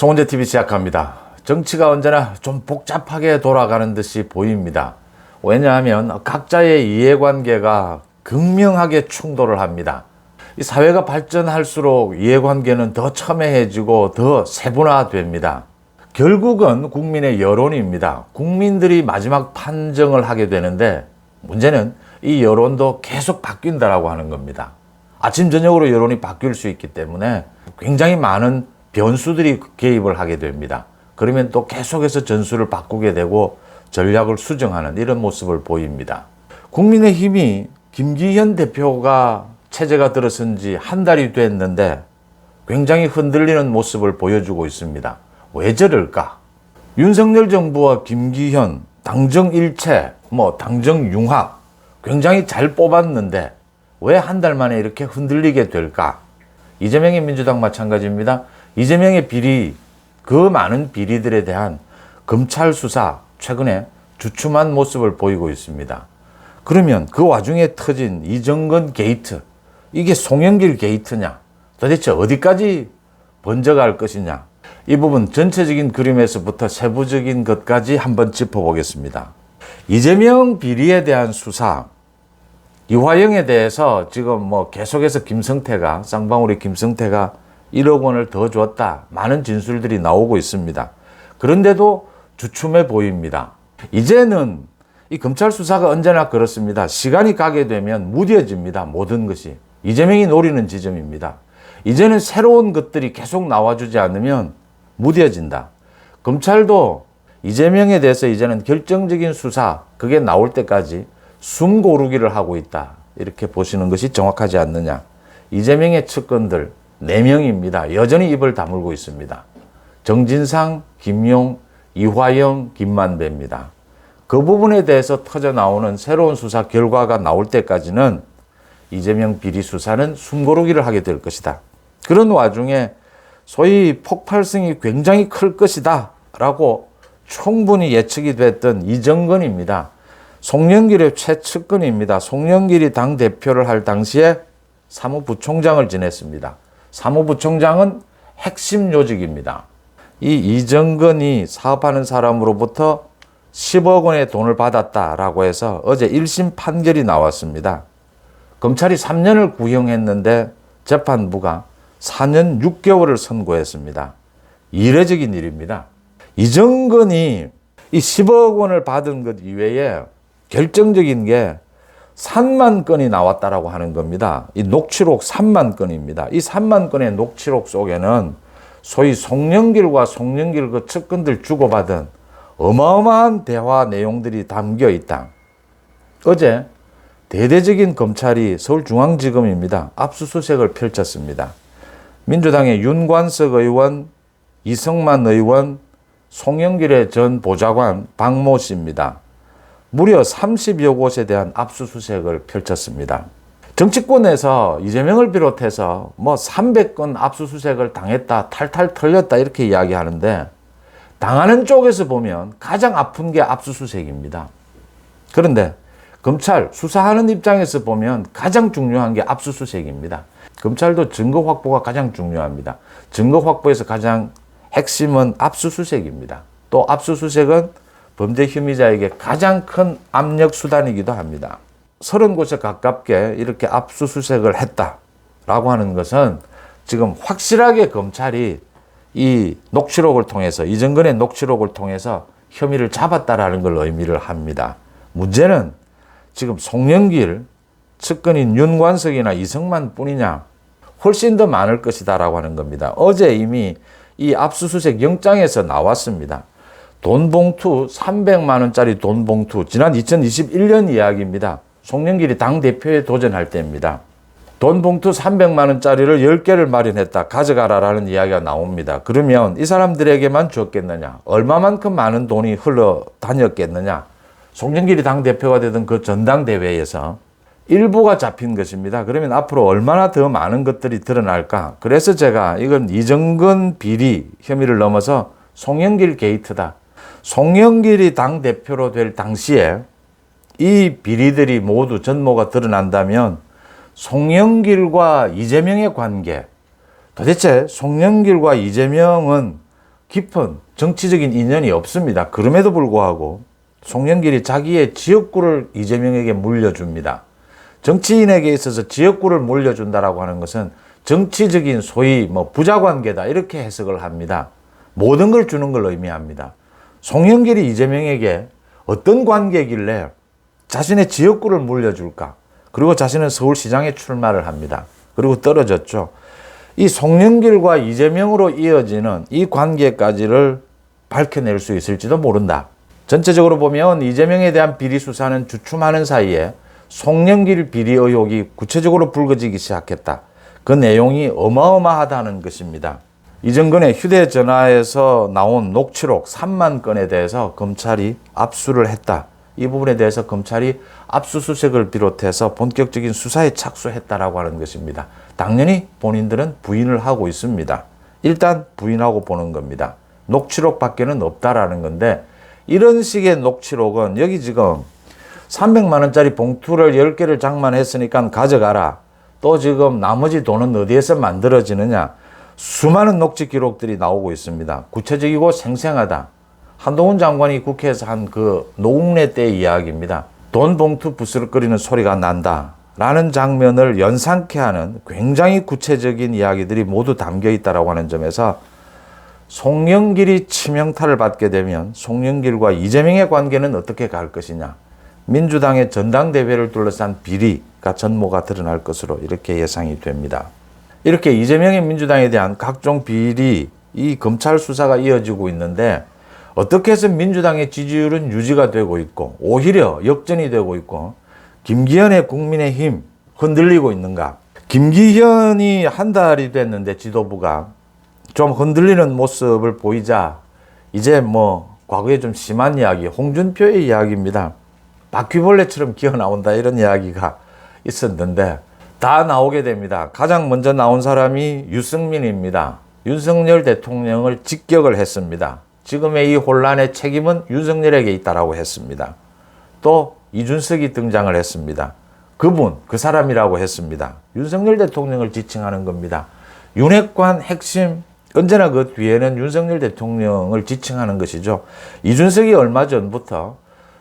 송원재TV 시작합니다. 정치가 언제나 좀 복잡하게 돌아가는 듯이 보입니다. 왜냐하면 각자의 이해관계가 극명하게 충돌을 합니다. 이 사회가 발전할수록 이해관계는 더 첨예해지고 더 세분화됩니다. 결국은 국민의 여론입니다. 국민들이 마지막 판정을 하게 되는데 문제는 이 여론도 계속 바뀐다라고 하는 겁니다. 아침 저녁으로 여론이 바뀔 수 있기 때문에 굉장히 많은 변수들이 개입을 하게 됩니다. 그러면 또 계속해서 전술을 바꾸게 되고 전략을 수정하는 이런 모습을 보입니다. 국민의힘이 김기현 대표가 체제가 들어선 지 한 달이 됐는데 굉장히 흔들리는 모습을 보여주고 있습니다. 왜 저럴까? 윤석열 정부와 김기현 당정 일체, 당정 융합 굉장히 잘 뽑았는데 왜 한 달 만에 이렇게 흔들리게 될까? 이재명의 민주당 마찬가지입니다. 이재명의 비리, 그 많은 비리들에 대한 검찰 수사 최근에 주춤한 모습을 보이고 있습니다. 그러면 그 와중에 터진 이정건 게이트, 이게 송영길 게이트냐? 도대체 어디까지 번져갈 것이냐? 이 부분 전체적인 그림에서부터 세부적인 것까지 한번 짚어보겠습니다. 이재명 비리에 대한 수사, 이화영에 대해서 지금 계속해서 쌍방울이 김성태가 1억 원을 더 줬다. 많은 진술들이 나오고 있습니다. 그런데도 주춤해 보입니다. 이제는 이 검찰 수사가 언제나 그렇습니다. 시간이 가게 되면 무뎌집니다. 모든 것이. 이재명이 노리는 지점입니다. 이제는 새로운 것들이 계속 나와주지 않으면 무뎌진다. 검찰도 이재명에 대해서 이제는 결정적인 수사, 그게 나올 때까지 숨 고르기를 하고 있다. 이렇게 보시는 것이 정확하지 않느냐. 이재명의 측근들 4명입니다. 여전히 입을 다물고 있습니다. 정진상, 김용, 이화영, 김만배입니다. 그 부분에 대해서 터져나오는 새로운 수사 결과가 나올 때까지는 이재명 비리 수사는 숨고르기를 하게 될 것이다. 그런 와중에 소위 폭발성이 굉장히 클 것이다 라고 충분히 예측이 됐던 이정건입니다. 송영길의 최측근입니다. 송영길이 당대표를 할 당시에 사무부총장을 지냈습니다. 사무부총장은 핵심 요직입니다. 이 이정건이 사업하는 사람으로부터 10억 원의 돈을 받았다라고 해서 어제 1심 판결이 나왔습니다. 검찰이 3년을 구형했는데 재판부가 4년 6개월을 선고했습니다. 이례적인 일입니다. 이정건이 이 10억 원을 받은 것 이외에 결정적인 게 3만 건이 나왔다라고 하는 겁니다. 이 녹취록 3만 건입니다. 이 3만 건의 녹취록 속에는 소위 송영길과 송영길 그 측근들 주고받은 어마어마한 대화 내용들이 담겨 있다. 어제 대대적인 검찰이 서울중앙지검입니다. 압수수색을 펼쳤습니다. 민주당의 윤관석 의원, 이성만 의원, 송영길의 전 보좌관 박모 씨입니다. 무려 30여 곳에 대한 압수수색을 펼쳤습니다. 정치권에서 이재명을 비롯해서 300건 압수수색을 당했다, 탈탈 털렸다 이렇게 이야기하는데 당하는 쪽에서 보면 가장 아픈 게 압수수색입니다. 그런데 검찰 수사하는 입장에서 보면 가장 중요한 게 압수수색입니다. 검찰도 증거 확보가 가장 중요합니다. 증거 확보에서 가장 핵심은 압수수색입니다. 또 압수수색은 범죄 혐의자에게 가장 큰 압력 수단이기도 합니다. 30곳에 가깝게 이렇게 압수수색을 했다라고 하는 것은 지금 확실하게 검찰이 이 녹취록을 통해서, 이정건의 녹취록을 통해서 혐의를 잡았다라는 걸 의미를 합니다. 문제는 지금 송영길 측근인 윤관석이나 이성만 뿐이냐, 훨씬 더 많을 것이다라고 하는 겁니다. 어제 이미 이 압수수색 영장에서 나왔습니다. 돈 봉투 300만 원짜리 돈 봉투, 지난 2021년 이야기입니다. 송영길이 당대표에 도전할 때입니다. 돈 봉투 300만 원짜리를 10개를 마련했다. 가져가라라는 이야기가 나옵니다. 그러면 이 사람들에게만 줬겠느냐? 얼마만큼 많은 돈이 흘러 다녔겠느냐? 송영길이 당대표가 되던 그 전당대회에서 일부가 잡힌 것입니다. 그러면 앞으로 얼마나 더 많은 것들이 드러날까? 그래서 제가 이건 이정건 비리 혐의를 넘어서 송영길 게이트다. 송영길이 당대표로 될 당시에 이 비리들이 모두 전모가 드러난다면 송영길과 이재명의 관계, 도대체 송영길과 이재명은 깊은 정치적인 인연이 없습니다. 그럼에도 불구하고 송영길이 자기의 지역구를 이재명에게 물려줍니다. 정치인에게 있어서 지역구를 물려준다라고 하는 것은 정치적인 소위 부자관계다 이렇게 해석을 합니다. 모든 걸 주는 걸 의미합니다. 송영길이 이재명에게 어떤 관계이길래 자신의 지역구를 물려줄까? 그리고 자신은 서울시장에 출마를 합니다. 그리고 떨어졌죠. 이 송영길과 이재명으로 이어지는 이 관계까지를 밝혀낼 수 있을지도 모른다. 전체적으로 보면 이재명에 대한 비리 수사는 주춤하는 사이에 송영길 비리 의혹이 구체적으로 불거지기 시작했다. 그 내용이 어마어마하다는 것입니다. 이정근의 휴대전화에서 나온 녹취록 3만 건에 대해서 검찰이 압수를 했다. 이 부분에 대해서 검찰이 압수수색을 비롯해서 본격적인 수사에 착수했다라고 하는 것입니다. 당연히 본인들은 부인을 하고 있습니다. 일단 부인하고 보는 겁니다. 녹취록밖에는 없다라는 건데 이런 식의 녹취록은 여기 지금 300만 원짜리 봉투를 10개를 장만했으니까 가져가라. 또 지금 나머지 돈은 어디에서 만들어지느냐. 수많은 녹취 기록들이 나오고 있습니다. 구체적이고 생생하다. 한동훈 장관이 국회에서 한 그 노웅래 때의 이야기입니다. 돈 봉투 부스럭거리는 소리가 난다. 라는 장면을 연상케 하는 굉장히 구체적인 이야기들이 모두 담겨 있다고 하는 점에서 송영길이 치명타를 받게 되면 송영길과 이재명의 관계는 어떻게 갈 것이냐. 민주당의 전당대회를 둘러싼 비리가 전모가 드러날 것으로 이렇게 예상이 됩니다. 이렇게 이재명의 민주당에 대한 각종 비리, 이 검찰 수사가 이어지고 있는데 어떻게 해서 민주당의 지지율은 유지가 되고 있고 오히려 역전이 되고 있고 김기현의 국민의힘 흔들리고 있는가. 김기현이 한 달이 됐는데 지도부가 좀 흔들리는 모습을 보이자 이제 과거에 좀 심한 이야기, 홍준표의 이야기입니다. 바퀴벌레처럼 기어 나온다 이런 이야기가 있었는데 다 나오게 됩니다. 가장 먼저 나온 사람이 유승민입니다. 윤석열 대통령을 직격을 했습니다. 지금의 이 혼란의 책임은 윤석열에게 있다라고 했습니다. 또 이준석이 등장을 했습니다. 그 사람이라고 했습니다. 윤석열 대통령을 지칭하는 겁니다. 윤핵관 핵심, 언제나 그 뒤에는 윤석열 대통령을 지칭하는 것이죠. 이준석이 얼마 전부터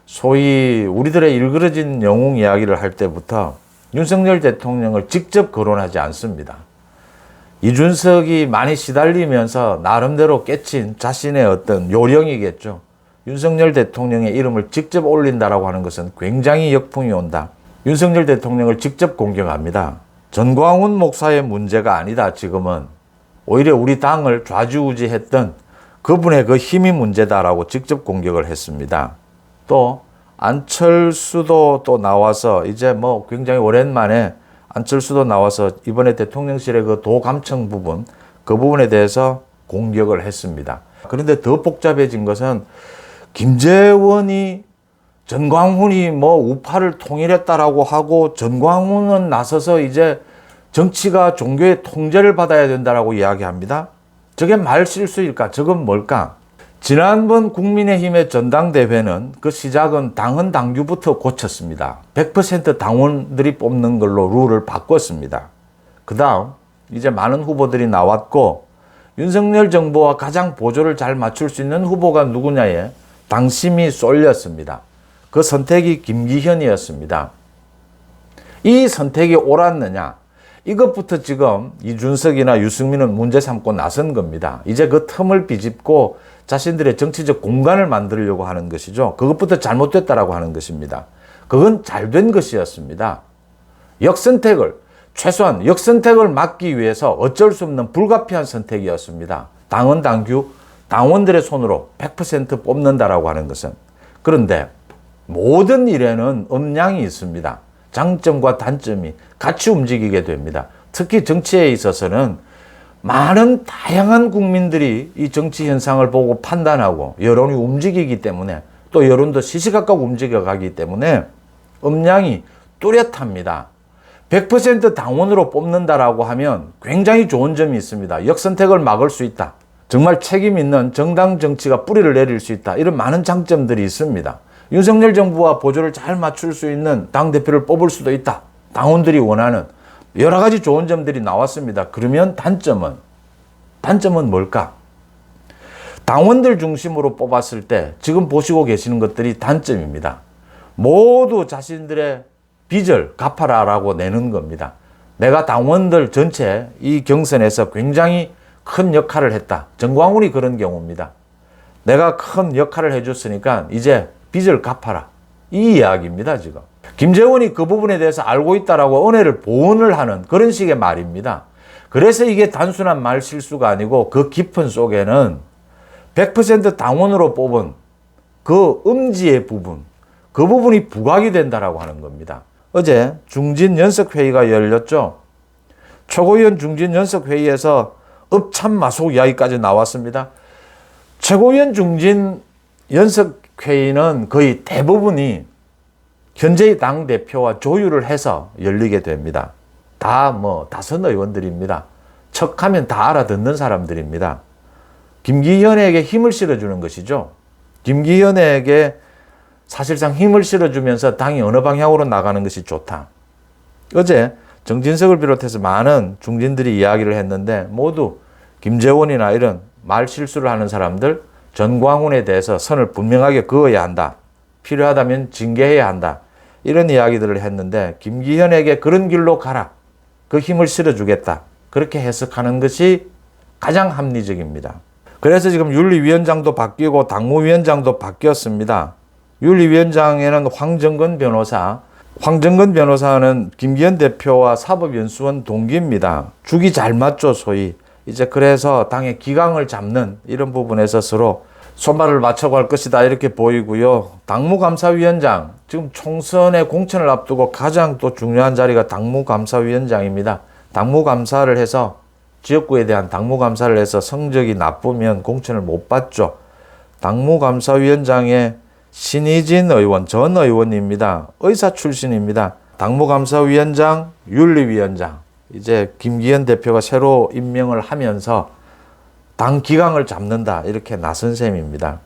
소위 우리들의 일그러진 영웅 이야기를 할 때부터 윤석열 대통령을 직접 거론하지 않습니다. 이준석이 많이 시달리면서 나름대로 깨친 자신의 어떤 요령이겠죠. 윤석열 대통령의 이름을 직접 올린다라고 하는 것은 굉장히 역풍이 온다. 윤석열 대통령을 직접 공격합니다. 전광훈 목사의 문제가 아니다. 지금은 오히려 우리 당을 좌지우지했던 그분의 그 힘이 문제다라고 직접 공격을 했습니다. 또 안철수도 또 나와서 이제 굉장히 오랜만에 안철수도 나와서 이번에 대통령실의 그 도감청 부분, 그 부분에 대해서 공격을 했습니다. 그런데 더 복잡해진 것은 김재원이 전광훈이 우파를 통일했다라고 하고 전광훈은 나서서 이제 정치가 종교의 통제를 받아야 된다라고 이야기합니다. 저게 말실수일까? 저건 뭘까? 지난번 국민의힘의 전당대회는 그 시작은 당헌 당규부터 고쳤습니다. 100% 당원들이 뽑는 걸로 룰을 바꿨습니다. 그 다음 이제 많은 후보들이 나왔고 윤석열 정부와 가장 보조를 잘 맞출 수 있는 후보가 누구냐에 당심이 쏠렸습니다. 그 선택이 김기현이었습니다. 이 선택이 옳았느냐? 이것부터 지금 이준석이나 유승민은 문제 삼고 나선 겁니다. 이제 그 틈을 비집고 자신들의 정치적 공간을 만들려고 하는 것이죠. 그것부터 잘못됐다라고 하는 것입니다. 그건 잘된 것이었습니다. 최소한 역선택을 막기 위해서 어쩔 수 없는 불가피한 선택이었습니다. 당헌 당규, 당원들의 손으로 100% 뽑는다라고 하는 것은. 그런데 모든 일에는 음량이 있습니다. 장점과 단점이 같이 움직이게 됩니다. 특히 정치에 있어서는 많은 다양한 국민들이 이 정치 현상을 보고 판단하고 여론이 움직이기 때문에 또 여론도 시시각각 움직여가기 때문에 음량이 뚜렷합니다. 100% 당원으로 뽑는다라고 하면 굉장히 좋은 점이 있습니다. 역선택을 막을 수 있다. 정말 책임 있는 정당 정치가 뿌리를 내릴 수 있다. 이런 많은 장점들이 있습니다. 윤석열 정부와 보조를 잘 맞출 수 있는 당대표를 뽑을 수도 있다. 당원들이 원하는 여러 가지 좋은 점들이 나왔습니다. 그러면 단점은 뭘까? 당원들 중심으로 뽑았을 때 지금 보시고 계시는 것들이 단점입니다. 모두 자신들의 빚을 갚아라라고 내는 겁니다. 내가 당원들 전체 이 경선에서 굉장히 큰 역할을 했다. 정광훈이 그런 경우입니다. 내가 큰 역할을 해줬으니까 이제 빚을 갚아라. 이 이야기입니다, 지금. 김재원이 그 부분에 대해서 알고 있다라고 은혜를 보언을 하는 그런 식의 말입니다. 그래서 이게 단순한 말 실수가 아니고 그 깊은 속에는 100% 당원으로 뽑은 그 음지의 부분, 그 부분이 부각이 된다라고 하는 겁니다. 어제 중진연석회의가 열렸죠. 최고위원 중진연석회의에서 읍참마속 이야기까지 나왔습니다. 최고위원 중진연석회의는 거의 대부분이 현재의 당대표와 조율을 해서 열리게 됩니다. 다 다선 의원들입니다. 척하면 다 알아듣는 사람들입니다. 김기현에게 힘을 실어주는 것이죠. 김기현에게 사실상 힘을 실어주면서 당이 어느 방향으로 나가는 것이 좋다. 어제 정진석을 비롯해서 많은 중진들이 이야기를 했는데 모두 김재원이나 이런 말 실수를 하는 사람들, 전광훈에 대해서 선을 분명하게 그어야 한다. 필요하다면 징계해야 한다. 이런 이야기들을 했는데 김기현에게 그런 길로 가라. 그 힘을 실어주겠다. 그렇게 해석하는 것이 가장 합리적입니다. 그래서 지금 윤리위원장도 바뀌고 당무위원장도 바뀌었습니다. 윤리위원장에는 황정근 변호사는 김기현 대표와 사법연수원 동기입니다. 죽이 잘 맞죠, 소위. 이제 그래서 당의 기강을 잡는 이런 부분에서 서로 손발을 맞춰갈 것이다 이렇게 보이고요. 당무감사위원장, 지금 총선의 공천을 앞두고 가장 또 중요한 자리가 당무감사위원장입니다. 당무감사를 해서 지역구에 대한 당무감사를 해서 성적이 나쁘면 공천을 못 받죠. 당무감사위원장의 신희진 의원, 전 의원입니다. 의사 출신입니다. 당무감사위원장, 윤리위원장. 이제 김기현 대표가 새로 임명을 하면서 당 기강을 잡는다 이렇게 나선 셈입니다.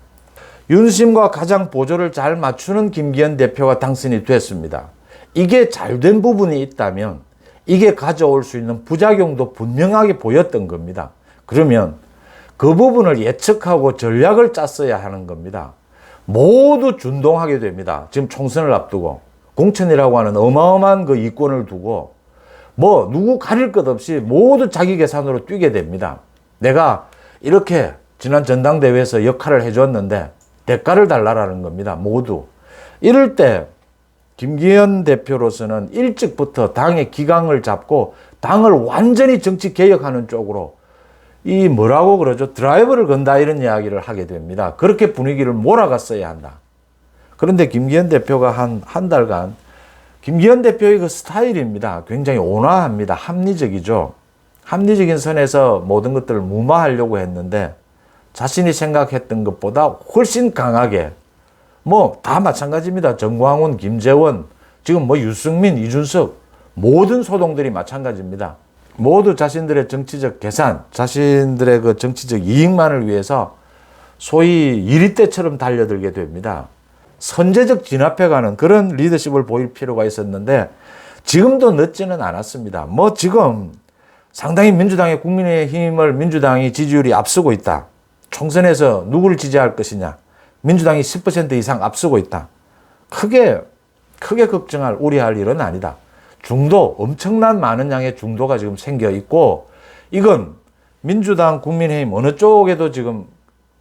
윤심과 가장 보조를 잘 맞추는 김기현 대표가 당선이 됐습니다. 이게 잘된 부분이 있다면 이게 가져올 수 있는 부작용도 분명하게 보였던 겁니다. 그러면 그 부분을 예측하고 전략을 짰어야 하는 겁니다. 모두 준동하게 됩니다. 지금 총선을 앞두고 공천이라고 하는 어마어마한 그 이권을 두고 누구 가릴 것 없이 모두 자기 계산으로 뛰게 됩니다. 내가 이렇게 지난 전당대회에서 역할을 해줬는데 대가를 달라라는 겁니다. 모두. 이럴 때 김기현 대표로서는 일찍부터 당의 기강을 잡고 당을 완전히 정치 개혁하는 쪽으로 뭐라고 그러죠? 드라이버를 건다 이런 이야기를 하게 됩니다. 그렇게 분위기를 몰아갔어야 한다. 그런데 김기현 대표가 한 달간 김기현 대표의 그 스타일입니다. 굉장히 온화합니다. 합리적이죠. 합리적인 선에서 모든 것들을 무마하려고 했는데 자신이 생각했던 것보다 훨씬 강하게 다 마찬가지입니다. 정광훈, 김재원, 지금 유승민, 이준석 모든 소동들이 마찬가지입니다. 모두 자신들의 정치적 계산, 자신들의 그 정치적 이익만을 위해서 소위 이리떼처럼 달려들게 됩니다. 선제적 진압해가는 그런 리더십을 보일 필요가 있었는데 지금도 늦지는 않았습니다. 지금 상당히 국민의힘을 민주당이 지지율이 앞서고 있다. 총선에서 누구를 지지할 것이냐. 민주당이 10% 이상 앞서고 있다. 크게 우려할 일은 아니다. 엄청난 많은 양의 중도가 지금 생겨 있고 이건 민주당, 국민의힘 어느 쪽에도 지금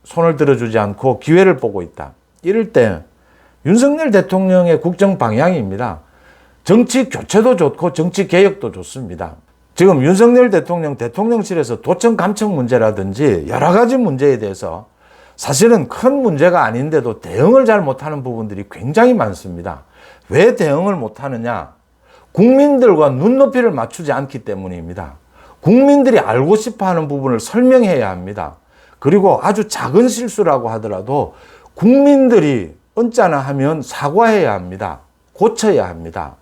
손을 들어주지 않고 기회를 보고 있다. 이럴 때 윤석열 대통령의 국정 방향입니다. 정치 교체도 좋고 정치 개혁도 좋습니다. 지금 윤석열 대통령실에서 도청 감청 문제라든지 여러 가지 문제에 대해서 사실은 큰 문제가 아닌데도 대응을 잘 못하는 부분들이 굉장히 많습니다. 왜 대응을 못하느냐? 국민들과 눈높이를 맞추지 않기 때문입니다. 국민들이 알고 싶어하는 부분을 설명해야 합니다. 그리고 아주 작은 실수라고 하더라도 국민들이 언짢아 하면 사과해야 합니다. 고쳐야 합니다.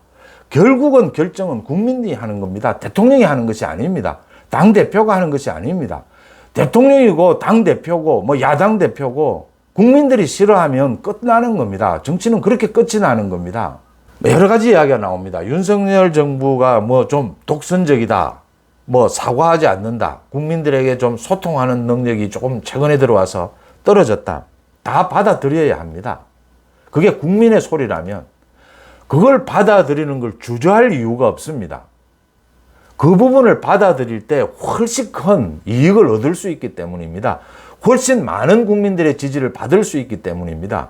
결국은 결정은 국민이 하는 겁니다. 대통령이 하는 것이 아닙니다. 당대표가 하는 것이 아닙니다. 대통령이고 당대표고 야당 대표고 국민들이 싫어하면 끝나는 겁니다. 정치는 그렇게 끝이 나는 겁니다. 여러 가지 이야기가 나옵니다. 윤석열 정부가 좀 독선적이다. 사과하지 않는다. 국민들에게 좀 소통하는 능력이 조금 최근에 들어와서 떨어졌다. 다 받아들여야 합니다. 그게 국민의 소리라면 그걸 받아들이는 걸 주저할 이유가 없습니다. 그 부분을 받아들일 때 훨씬 큰 이익을 얻을 수 있기 때문입니다. 훨씬 많은 국민들의 지지를 받을 수 있기 때문입니다.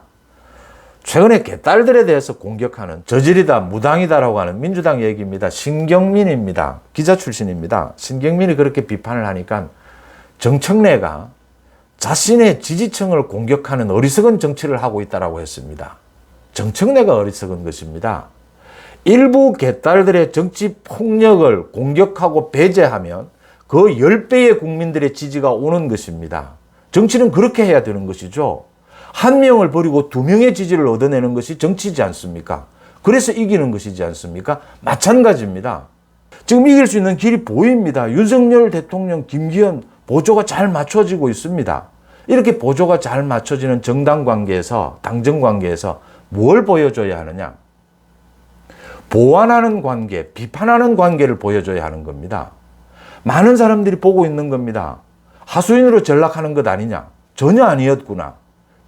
최근에 개딸들에 대해서 공격하는 저질이다, 무당이다라고 하는 민주당 얘기입니다. 신경민입니다. 기자 출신입니다. 신경민이 그렇게 비판을 하니까 정청래가 자신의 지지층을 공격하는 어리석은 정치를 하고 있다고 했습니다. 정청래가 어리석은 것입니다. 일부 개딸들의 정치 폭력을 공격하고 배제하면 그 10배의 국민들의 지지가 오는 것입니다. 정치는 그렇게 해야 되는 것이죠. 한 명을 버리고 두 명의 지지를 얻어내는 것이 정치지 않습니까? 그래서 이기는 것이지 않습니까? 마찬가지입니다. 지금 이길 수 있는 길이 보입니다. 윤석열 대통령, 김기현 보조가 잘 맞춰지고 있습니다. 이렇게 보조가 잘 맞춰지는 정당 관계에서, 당정 관계에서 뭘 보여줘야 하느냐? 보완하는 관계, 비판하는 관계를 보여줘야 하는 겁니다. 많은 사람들이 보고 있는 겁니다. 하수인으로 전락하는 것 아니냐? 전혀 아니었구나.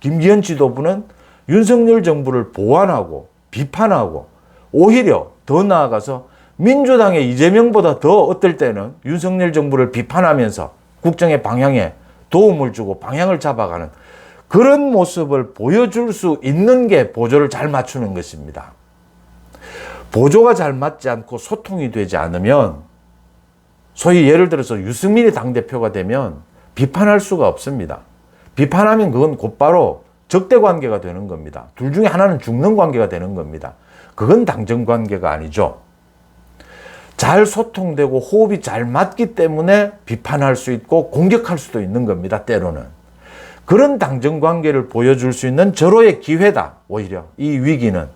김기현 지도부는 윤석열 정부를 보완하고 비판하고 오히려 더 나아가서 민주당의 이재명보다 더 어떨 때는 윤석열 정부를 비판하면서 국정의 방향에 도움을 주고 방향을 잡아가는 그런 모습을 보여줄 수 있는 게 보조를 잘 맞추는 것입니다. 보조가 잘 맞지 않고 소통이 되지 않으면 소위 예를 들어서 유승민이 당대표가 되면 비판할 수가 없습니다. 비판하면 그건 곧바로 적대 관계가 되는 겁니다. 둘 중에 하나는 죽는 관계가 되는 겁니다. 그건 당정 관계가 아니죠. 잘 소통되고 호흡이 잘 맞기 때문에 비판할 수 있고 공격할 수도 있는 겁니다. 때로는. 그런 당정 관계를 보여줄 수 있는 절호의 기회다. 오히려 이 위기는.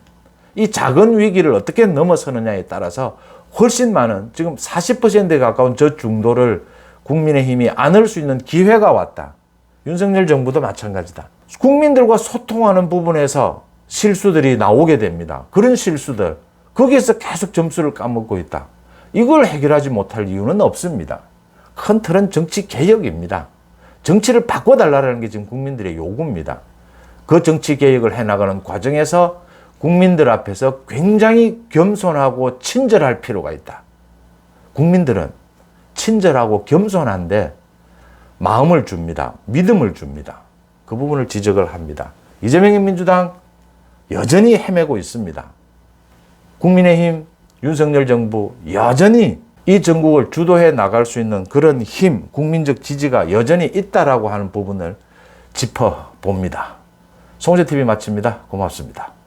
이 작은 위기를 어떻게 넘어서느냐에 따라서 훨씬 많은 지금 40%에 가까운 저중도를 국민의힘이 안을 수 있는 기회가 왔다. 윤석열 정부도 마찬가지다. 국민들과 소통하는 부분에서 실수들이 나오게 됩니다. 그런 실수들, 거기에서 계속 점수를 까먹고 있다. 이걸 해결하지 못할 이유는 없습니다. 큰 틀은 정치 개혁입니다. 정치를 바꿔달라는 게 지금 국민들의 요구입니다. 그 정치 개혁을 해나가는 과정에서 국민들 앞에서 굉장히 겸손하고 친절할 필요가 있다. 국민들은 친절하고 겸손한데 마음을 줍니다. 믿음을 줍니다. 그 부분을 지적을 합니다. 이재명의 민주당 여전히 헤매고 있습니다. 국민의힘, 윤석열 정부 여전히 이 전국을 주도해 나갈 수 있는 그런 힘, 국민적 지지가 여전히 있다라고 하는 부분을 짚어봅니다. 송재TV 마칩니다. 고맙습니다.